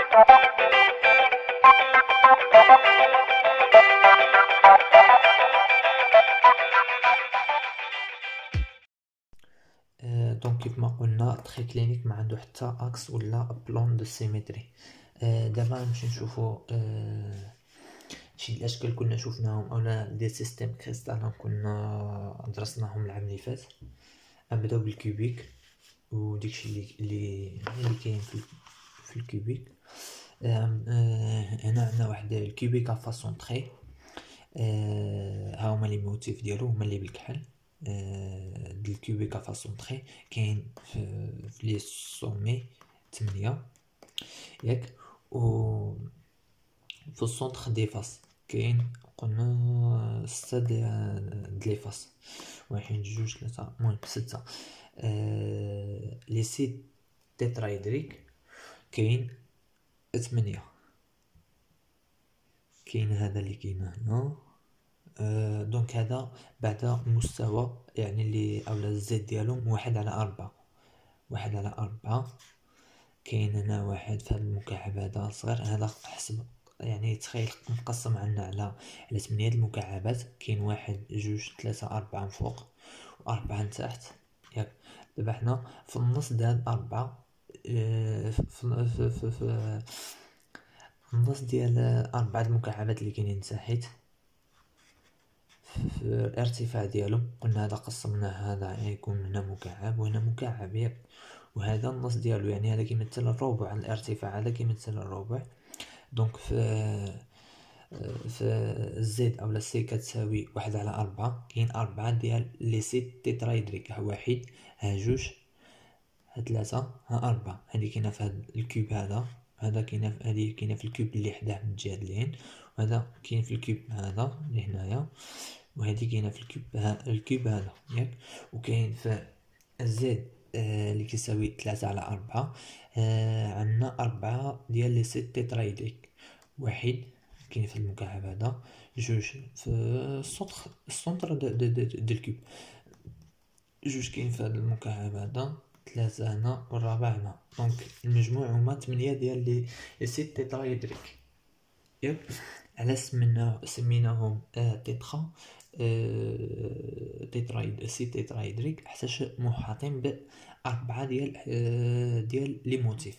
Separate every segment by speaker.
Speaker 1: دونك كيف ما قلنا تري كلينيك ما عنده حتى اكس ولا بلان دو سيمتري. دابا نمشي نشوفو شي الاشكال كنا شفناهم اولا دي سيستيم كريستالين كنا درسناهم العام اللي فات. نبداو بالكوبيك وديكشي اللي كاين في الكوبيك. هنا عندنا واحد الكوبيك فاسون تري. ها هما لي موتيف ديالو هما اللي بالكحل. ديال الكوبيك فاسون تري كاين في لي سومي 8 ياك، و في السونتر دي فاس كاين قلنا 6 د لي فاس، 1 2 3 المهم 6. لي سيت تيترايدريك كاين 8. كاين هذا اللي كاين هنا. دونك هذا بعد مستوى يعني اللي اولا الزيت ديالهم 1/4. 1/4. كاين هنا واحد في هذا المكعب هذا صغير، هذا حسب يعني تخيل مقسم عنا على 8 المكعبات. كاين 1 2 3 4 من فوق و4 من تحت ياك. دابا حنا في النص د هاد 4 في النص ديال 4 المكعبات اللي كاينين تحت في الارتفاع ديالهم. قلنا هذا قسمناه، هذا يكون هنا مكعب وهنا مكعب ياك، وهذا النص ديالو يعني هذا كيمثل الربع على الارتفاع، هذا كيمثل الربع. دونك في الزد اولا سي كتساوي 1/4. كاين 4 ديال لي سيت تيترايدريك، ها 1 ها 2 ها 3 ها 4. هذه كاينه في هذا الكوب، هذا كاينه هذه كاينه في الكوب اللي حداه من الجهه اليمين، وهذا كاين في الكوب هذا اللي هنايا، وهذه كاينه في الكوب هذا ياك. وكاين في الزد اللي كيساوي 3/4 عندنا 4 ديال لي سيت تيترايدريك. 1 كاين في المكعب هذا، 2 في السونتر د الكوب، 2 كاين في هذا المكعب هذا، 3 هنا والرابع هنا. دونك المجموع هما 8 ديال لي سيت تيترايدريك ياك. على سميناهم تيترا تيترايد سيت تيترايدريك حيتاش محاطين ب4 ديال لي موتيف.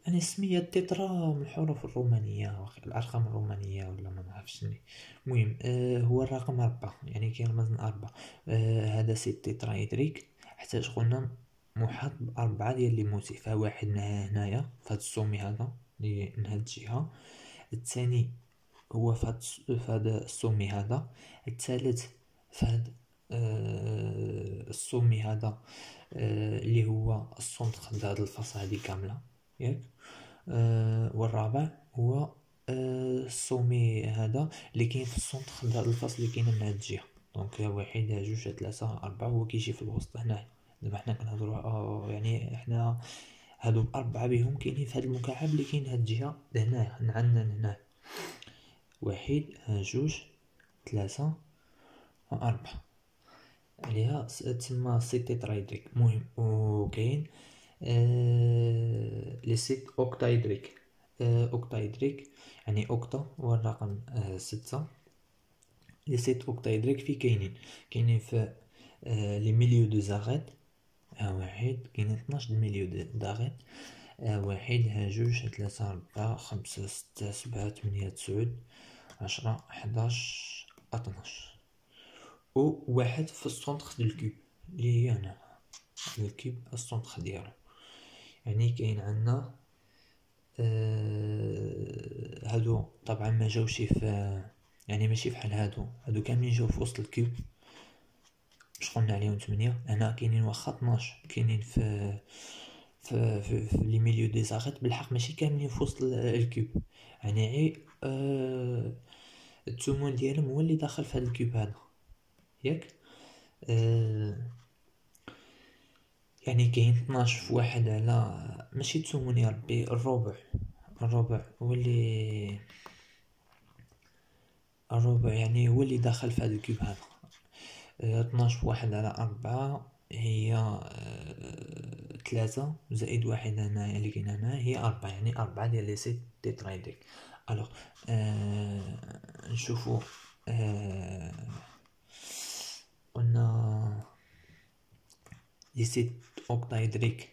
Speaker 1: يعني السمية تترا من الحروف الرومانية، الأرقام الرومانية ولا ما نعرفش. المهم هو الرقم 4 يعني كاين رمز 4. هذا سيت تيترايدريك حيتاش قلنا محاط ب4 ديال لي موتيف. ها واحد هنايا في هاد السومي هذا اللي من هاد الجهة، الثاني هو في هذا السومي هذا، الثالث في هذا السومي هذا اللي هو السونتر د هاد الفاس هادي كاملة ياك. والرابع هو السومي هذا اللي كاين في السونتر د هاد الفاس اللي كاينه من هاد الجهة. دونك 1 2 3 4 هو كيجي في الوسط هنايا. دابا حنا كنهضروا يعني حنا هادو 4 بهم كاينين في هاد المكعب اللي كاين هاد الجهة لهنايا عندنا هنا 1 2 3 4 عليها تسمى سيت تيترايدريك. المهم وكاين لي سيت اوكتايدريك. اوكتايدريك يعني اوكتا هو الرقم 6. لي سيت اوكتايدريك في كاينين في لي ميليو دو زاغيت. ها 1 كاينين 12 ميليو داغيت. 1 ها 2 3 4 5 6 7 8 9 10 11 12 وواحد في السونتر ديال الكوب اللي هي هنا الكوب السونتر ديالو. يعني كاين عندنا هادو طبعا ما جاوش في يعني ماشي بحال هادو كاملين جاو في وسط الكوب باش قلنا عليهم 8. هنا كاينين واخا 12 كاينين في لي ميليو دي زاغيت بالحق ماشي كاملين في وسط الكوب، يعني غير الثمن ديالهم هو اللي داخل في هذا الكوب هذا ياك. يعني كاين 12 في واحد على ماشي الثمن يا ربي، الربع هو اللي الربع يعني هو اللي داخل في هذا الكوب هذا. 12 في 1/4 هي 3 زائد واحد هنايا اللي كاين هنا هي 4، يعني 4 ديال لي سيت تيترايدريك. الوغ نشوفو قلنا لي سيت اوكتايدريك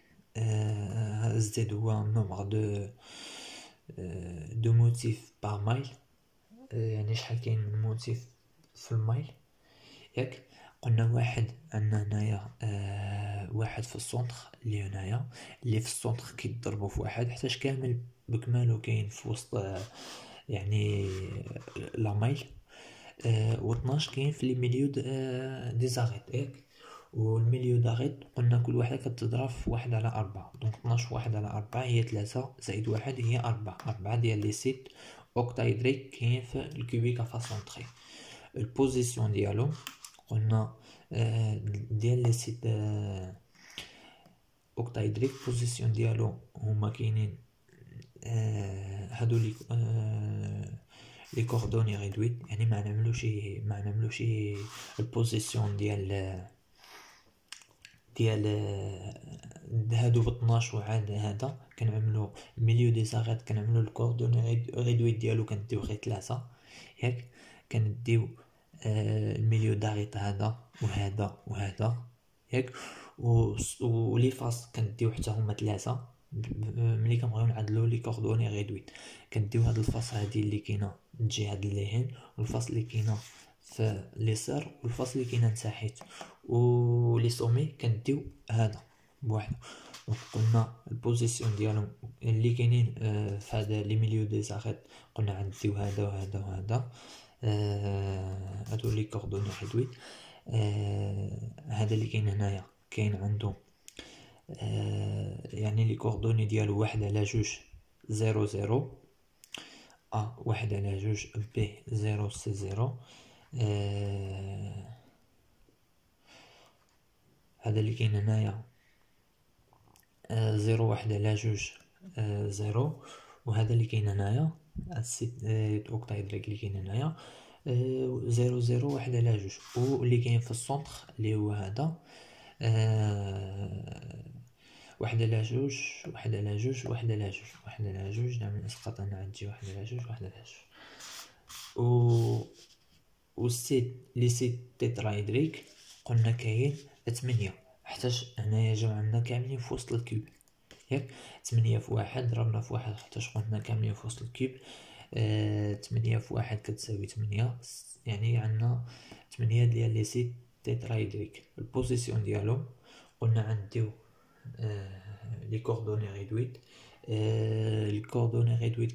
Speaker 1: زد هو نومبر دو موتيف بار مايل، يعني شحال كاين من موتيف في المايل ياك. قلنا واحد عندنا هنايا واحد في السونتر اللي هنايا، اللي في السونتر كيضربوا في واحد حتىش كامل بكمالو كاين في وسط يعني لا مايل، و 12 كاين في لي ميليو دي زاغيت ياك. والميليو داغيت قلنا كل واحدة كتضرب في واحد على 4، دونك 12 في واحد على 4 هي 3 زائد واحد هي 4. 4 ديال لي سيت اوكتايدريك كاين في الكوبيك افاسونطري. البوزيسيون ديالو قلنا ديال لي سيت اوكتايدريك بوزيسيون ديالو هما كاينين هادو لي كوردوني ريدويت، يعني ما نعملوش البوزيسيون ديال هادو ب 12 وعاد هذا كنعملو الميليو دي زاغيت كنعملو الكوردوني ريدويت ديالو كنديو غير 3 ياك. كنديو الميليو داغيت هذا وهذا وهذا ياك، و لي فاس كنديو حتى هما 3. ملي كنبغيو نعدلو لي كوردوني ريدويت كنديو هاد الفاس هادي اللي كاينه تجي هاد اليمين، والفاس اللي كاينه في اليسار، والفاس اللي كاينه نتاحيت، و لي سومي كنديو هذا بوحدو. دونك قلنا البوزيسيون ديالهم اللي كاينين في هذا لي ميليو دي زاغيت قلنا عنديو هذا وهذا وهذا، هادو لي كوردوني ريدويت. هذا اللي كاين هنايا كاين عنده يعني لي كوردوني ديالو 1 على 2 0 0 ا، 1 على 2 بي 0 سي 0. هذا اللي كاين هنايا 0 1 على 2 0، وهذا اللي كاين هنايا السيت اوكتايدريك اللي كاين هنايا 0 0 1 على 2، واللي كاين في السونتر اللي هو هذا 1 على 2 1 على 2 1 على 2 1 على 2. نعمل اسقاط هنا عندي 1 على 2 1 على 2. و السيت لي سيت تيترايدريك قلنا كاين 8، حتىش هنايا جاو عندنا كاملين في وسط الكوب ياك. 8 في 1 ضربنا في 1 حتىش قلنا كاملين في وسط الكوب. 8 في 1 كتساوي 8، يعني عندنا 8 ديال لي سيت تيترايدريك. البوزيسيون ديالو قلنا عنديو لي كوردوني ريدويت. الكوردوني ريدويت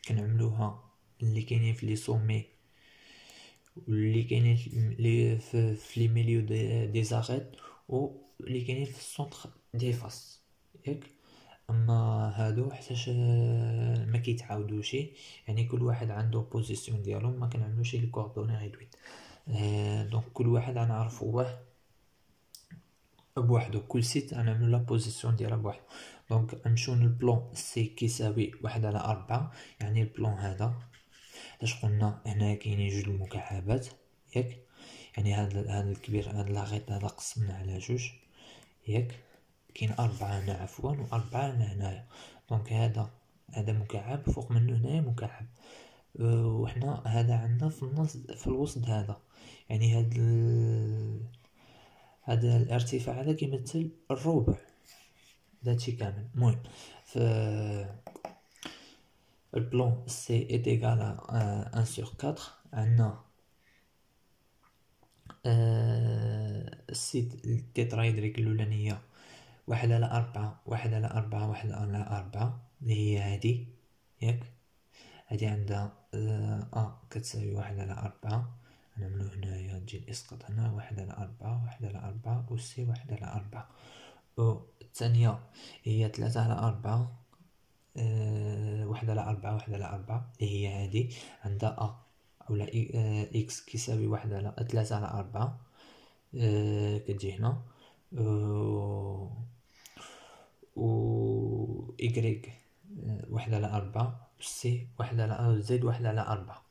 Speaker 1: كنعملوها اللي كاينين في لي سومي واللي كاينين في لي ميليو دي زاغيت واللي كاينين في السونتر دي فاس ياك. اما هادو حتىش ما كيتعاودوش، يعني كل واحد عنده بوزيسيون ديالو، ما كنعملوش لي كوردوني ريدويت. دونك كل واحد غنعرفوه بوحدو، كل سيت غنعملو لا بوزيسيون ديالها بوحدو. دونك نمشيو للبلون سي كيساوي 1 على 4، يعني البلون هذا اش قلنا هنا كاينين جوج المكعبات ياك، يعني هذا الكبير هذا لاغيط هذا قسمنا على 2 ياك. كاين 4 هنا عفوا و4 هنايا، دونك هذا مكعب فوق منه هنايا مكعب، وحنا هذا عندنا في النص في الوسط هذا، يعني هذا الارتفاع هذا كيمثل الربع داكشي كامل. المهم في البلون سي est égal à 1 sur 4 عندنا السيت التيترايدريك الأولانية 1 على 4 1 على 4 1 على 4 اللي هي هادي ياك. هادي عندها كتساوي 1 على 4، نعملو هنايا نجي الاسقاط هنا 1 على 4 1 على 4 و سي 1 على 4. والثانية هي 3 على 4 1 على 4 1 على 4 اللي هي هادي عندها اولا اكس كيساوي 1 على 3 على 4 كتجي هنا، و إيكغيك 1 على 4 و سي 1 على زد 1 على 4.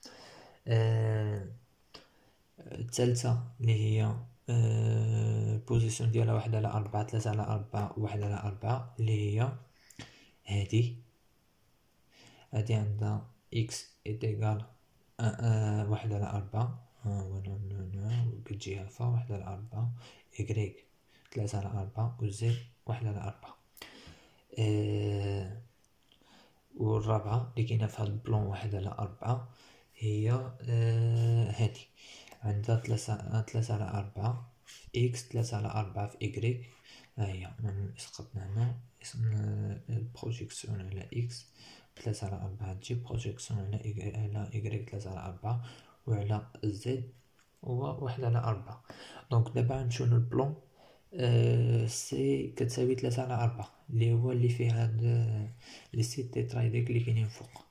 Speaker 1: الثالثة اللي هي البوزيسيون ديالها 1/4 3/4 1/4 اللي هي هادي عندها إكس إيتيغال 1/4 كتجي هكا 1/4 إكغيك 3/4 و زد 1/4. والرابعة اللي كاينة في هاد البلون 1/4 هي هادي عندها 3/4 في إكس 3/4 في إكغيك. هاهي سقطنا هنا اسم البروجيكسيون على إكس 3/4 تجي بروجيكسيون على إكغيك 3/4 وعلى زد هو 1/4. دونك دابا نمشيو للبلون سي كتساوي 3/4 اللي هو اللي فيه هاد لي سيت تيترايديك اللي كاينين فوق.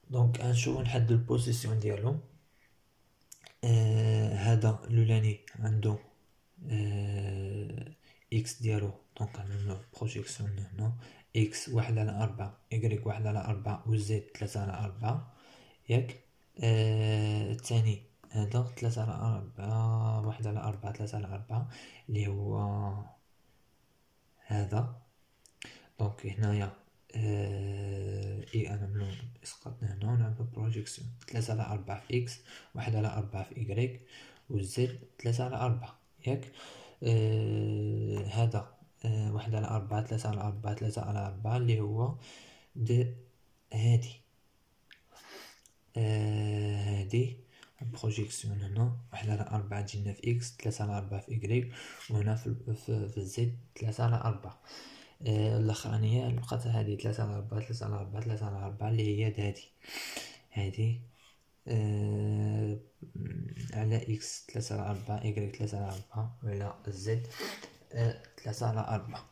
Speaker 1: دونك غنشوفو نحددو البوزيسيون ديالهم. هذا لولاني عندو إكس ديالو دونك نعملو بروجيكسيون هنا إكس 1/4 إكغيك 1/4 و زد 3/4 ياك. الثاني هذا 3/4 1/4 3/4 اللي هو هذا. دونك هنايا نعملو اسقاطنا هنا ونعملو بروجيكسيون 3/4 في إكس 1/4 في إكغيك و زد 3/4 ياك. هذا 1/4 3/4 3/4 اللي هو هادي هادي بروجيكسيون هنا 1/4 تجينا في إكس 3/4 في إكغيك وهنا في الزد 3/4. الاخرانيه بقات هذه 3/4 3/4 3/4 اللي هي هذه على إكس 3/4 إكغيك 3/4 وعلى زد 3/4.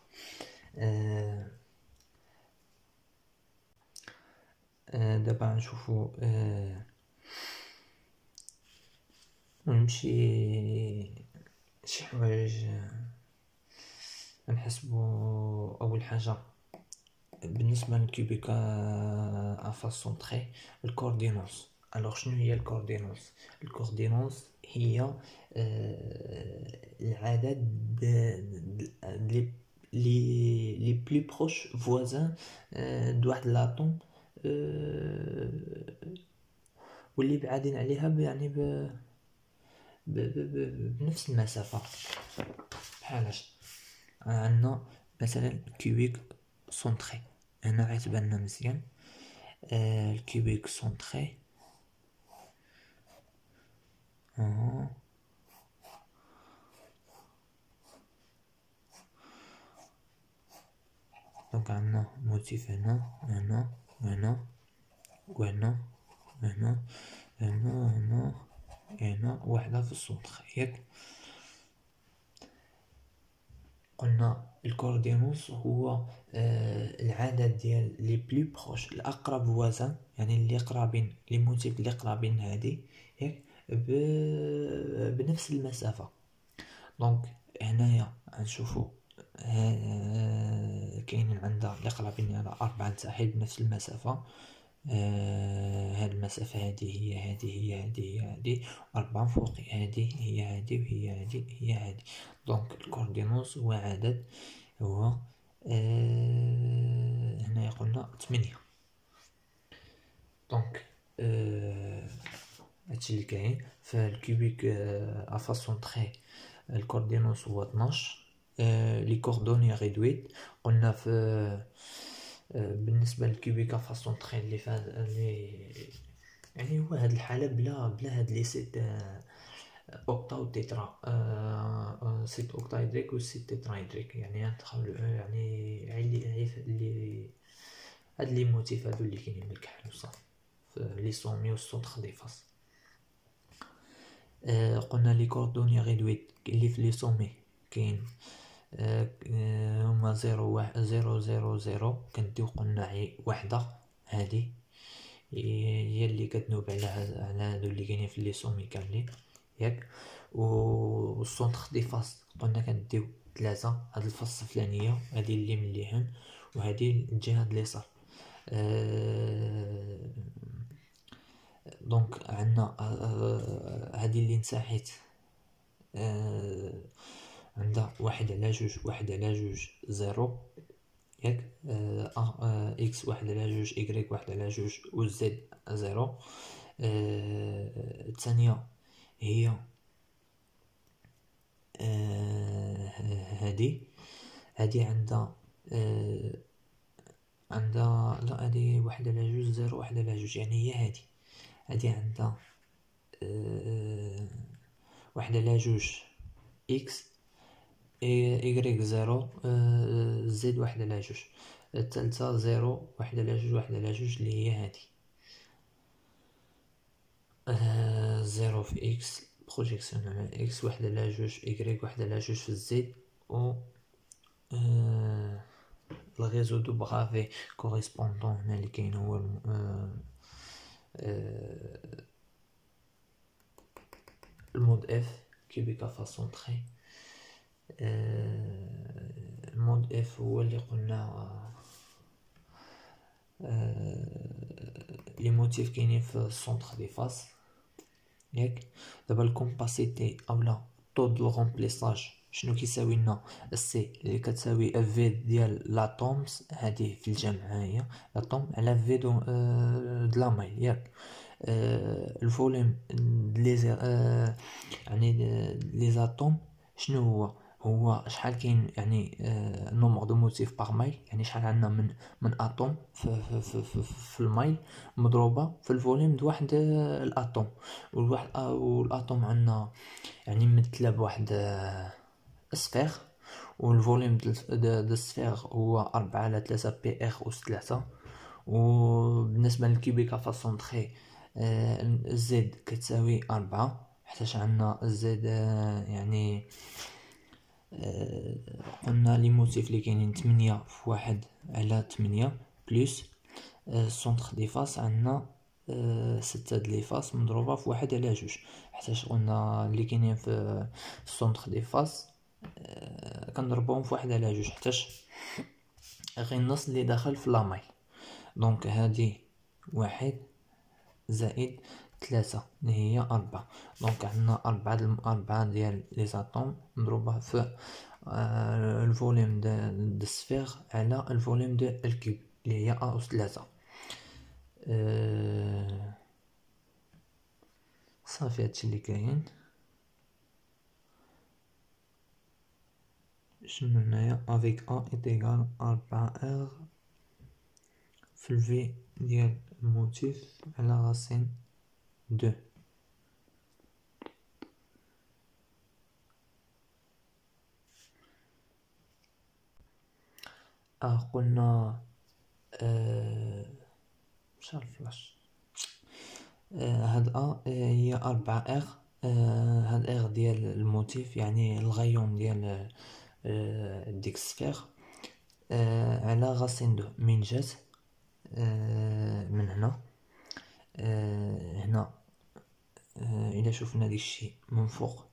Speaker 1: دابا نشوفو نمشي شي حوايج نحسبو. اول حاجه بالنسبه للكوبيك افاسون تري الكوردينونس. الوغ شنو هي الكوردينونس؟ الكوردينونس هي العدد لي بلو بروش فوازان دواحد لاطوم واللي بعادين عليها يعني بنفس المسافه. بحالاش عندنا مثلا كوبيك سونطري هنا عتباننا مزيان. الكوبيك سونطري دونك عندنا موتيف هنا وهنا وهنا وهنا هنا هنا هنا هنا وحده في السونطر ياك. قلنا الكوردينوس هو العدد ديال لي بلو بروش الاقرب فوازان يعني اللي قرابين لي موتيف اللي قرابين هادي ياك بنفس المسافه. دونك هنايا غنشوفو كاينين عندها اللي قرابين على 4 نتاحيد بنفس المسافه. هاد المسافه هادي 4 فوق هادي هي هادي وهي هادي هي هادي. دونك الكوردينوس هو عدد هو هنا قلنا 8. دونك هادشي اللي كاين في الكوبيك افاسون تري. الكوردينوس هو 12. لي كوردوني ريدويت قلنا في بالنسبه للكوبيك افاسون تري اللي يعني هو هاد الحاله بلا هاد لي سيت اوكتا و تيترا سيت اوكتايدريك و سيت تيترايدريك يعني يعني اللي هاد لي موتيف هادو اللي كاينين بالكحل وصافي في لي سومي و السونطخ دي فاس. قلنا لي كوردوني ريدويت اللي في لي سومي كاين هما 0 كنديو قلنا وحده هادي هي اللي كتنوب على هادو اللي كاينين في لي سومي كاملين ياك. و السونطخ دي فاس قلنا كنديو 3 هاد الفاس الفلانيه هادي اللي من الليهن وهادي الجهه د اليسار. دونك عندنا هادي اللي نساحيت عندها واحد على جوج، واحد على جوج زيرو، ياك. اكس واحد على جوج، إيكغيك واحد على جوج، و زد زيرو. الثانية هي هادي عندها لا، هادي واحد على جوج زيرو، واحد على جوج، يعني هي هادي عندها واحد على جوج اكس، إيكغيك زيرو، زد واحد على جوج. الثالثة زيرو، واحد على جوج، واحد على جوج، اللي هي هادي. زيرو في اكس، بروجيكسيون على اكس، واحد على جوج إيكغيك، واحد على جوج في الزد، و الغيزو دو بغافي كوريسبوندون هنا اللي كاين هو المود اف كيبيكا فاسون تخي. المود اف هو اللي قلنا لي موتيف كاينين في السونتر دي فاس، ياك. دابا الكومباسيتي اولا طو دو رومبليساج شنو كيساوي لنا؟ السي اللي كتساوي في ديال لاتومز، هذه في الجمع هي لاتوم على في دو لا مايل، ياك. الفوليوم يعني لي زاتوم شنو هو شحال كاين، يعني نومبر دو موتيف باغ مايل، يعني شحال عندنا من اتوم في المايل، مضروبه في الفوليوم د واحد الاتوم. والاتوم عندنا يعني ممثله بواحد السفير، والفوليوم د السفير هو 4 على 3 بي ار اس 3. وبالنسبه للكيبيكا فاسون تخي، الزد كتساوي 4، حيتاش عندنا الزد يعني قلنا لي موتيف اللي كاينين 8 في 1 على 8 بلس السونتر دي فاس عندنا 6 د لي فاس مضروبه في 1 على 2، حيتاش قلنا اللي كاينين في السونتر دي فاس كنضربوهم في 1 على 2، حيتاش غير النص اللي داخل في لامايل. دونك هادي 1 زائد 3 اللي هي 4. دونك عندنا 4 ديال لي زاتوم مضروبه في الفوليوم د السفير على الفوليوم د الكيوب اللي هي ا اس 3. صافي هادشي اللي كاين. شنو هنايا افيك ا ايتيغال 4 ار في الفي ديال الموتيف على راسين 2. قلنا مش عارف فلاش. هاد هي 4 ار، هاد ار ديال الموتيف يعني الغيوم ديال ديك السفير على غاسين 2 من جات من هنا. هنا الى شوفنا داك الشيء من فوق،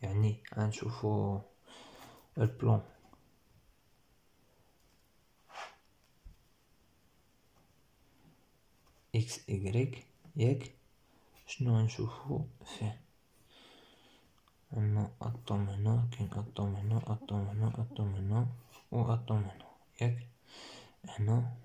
Speaker 1: يعني غنشوفو البلون اكس ايغريك، ياك. شنو غنشوفو فيه؟ عندنا اتوم هنا، كاين اتوم هنا، اتوم هنا، اتوم هنا، و اتوم هنا، ياك. هنا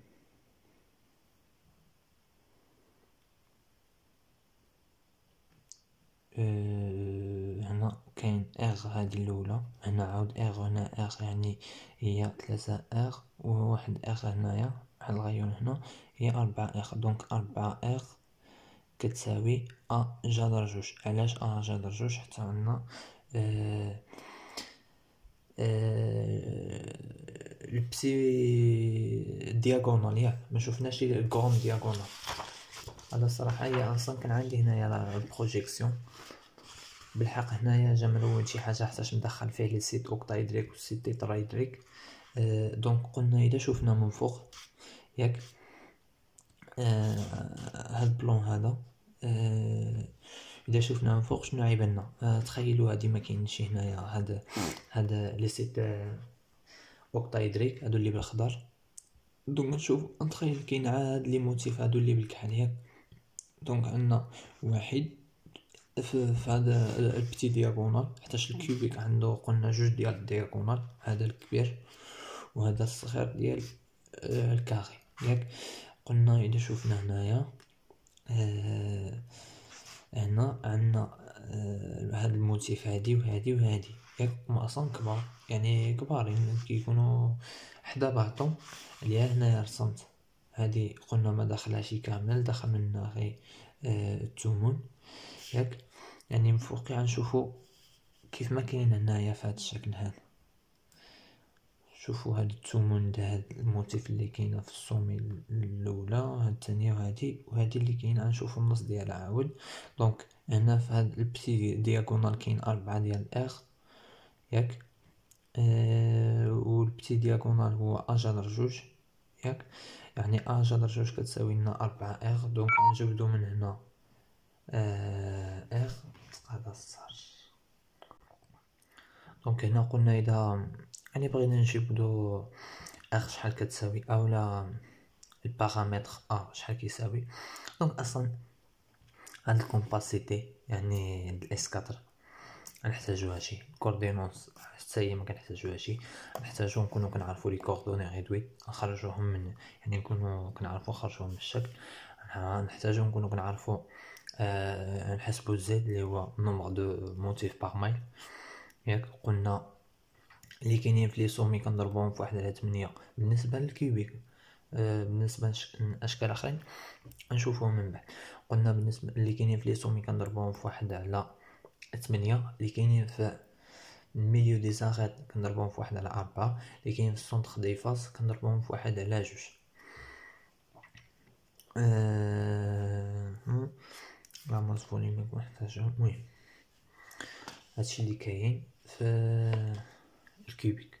Speaker 1: هنا كاين ار هادي الاولى، هنا عاود ار، هنا ار، يعني هي 3 ار وواحد ار هنايا، واحد الغيون هنا، هي 4 ار. دونك 4 ار كتساوي ا جذر جوج. علاش ا جذر جوج؟ حتى عندنا البسي دياغونال، ياك. ما شفناش الكروم دياغونال. هذا الصراحه هي اصلا كان عندي هنايا البروجيكسيون بالحق. هنايا جا ملون شي حاجه حتىش مدخل فيه لي سيت اوكتايدريك و سيت تيترايدريك. دونك قلنا اذا شفنا من فوق، ياك، هاد البلون هذا اذا شفنا من فوق شنو عيبنا؟ تخيلوا هادي ما كاينش هنايا هاد لي سيت اوكتايدريك هادو اللي بالخضر. دونك نشوف نتخيل كاين عاد لي موتيف هادو اللي بالكحل، ياك. دونك عندنا 1 في هذا البتي دياغونال، حيتاش الكوبيك عنده قلنا جوج ديال الدياغونال، هذا الكبير وهذا الصغير ديال الكاري ياك. قلنا اذا شوفنا هنايا هنا عندنا هاد الموتيف هادي وهادي وهادي ياك، هما اصلا كبار يعني كبارين كيكونوا حدا بعضهم. اللي هنايا رسمت هادي قلنا ما دخلهاش كامل، دخل منها غير الثمن ياك. يعني من فوق غنشوفو كيف ما كاين هنايا في هاد الشكل هذا. شوفوا هاد الثمن دا هاد الموتيف اللي كاينه في السومي الاولى، هاد الثانيه وهادي اللي كاين غنشوفو النص ديالها عاود. دونك هنا في هاد البتي دياغونال كاين 4 ديال الاغ ياك. والبتي دياغونال هو ا جذر جوج ياك، يعني ا جذر جوج كتساوي لنا 4 اغ. دونك غنجبدو من هنا اغ هذا الصار. دونك هنا قلنا اذا يعني بغينا نجبدو اغ شحال كتساوي اولا البارامتر ا شحال كيساوي. دونك اصلا هاد الكومباسيتي يعني الاس 4 غنحتاجوهاشي، كوردينونس حتى هي ما كنحتاجوهاشي. نحتاجو نكونو كنعرفو لي كوردوني غيدوي نخرجوهم من، يعني نكونو كنعرفو نخرجوهم من الشكل. نحتاجو نكونو كنعرفو نحسبو زد اللي هو نومبر دو موتيف باغ مايل ياك. قلنا اللي كاينين في لي سومي كنضربوهم في 1/8 بالنسبه للكيوبيك. بالنسبه لاشكال اخرين نشوفوهم من بعد. قلنا بالنسبه اللي كاينين في لي سومي كنضربوهم في 1/8، اللي كاينين في الميليو دي زاغيت كنضربوهم في 1/4، اللي كاين في السونتر دي فاس كنضربوهم في 1/2. لا ماس فوليميك محتاجهم. المهم هادشي اللي كاين في الكيوبيك.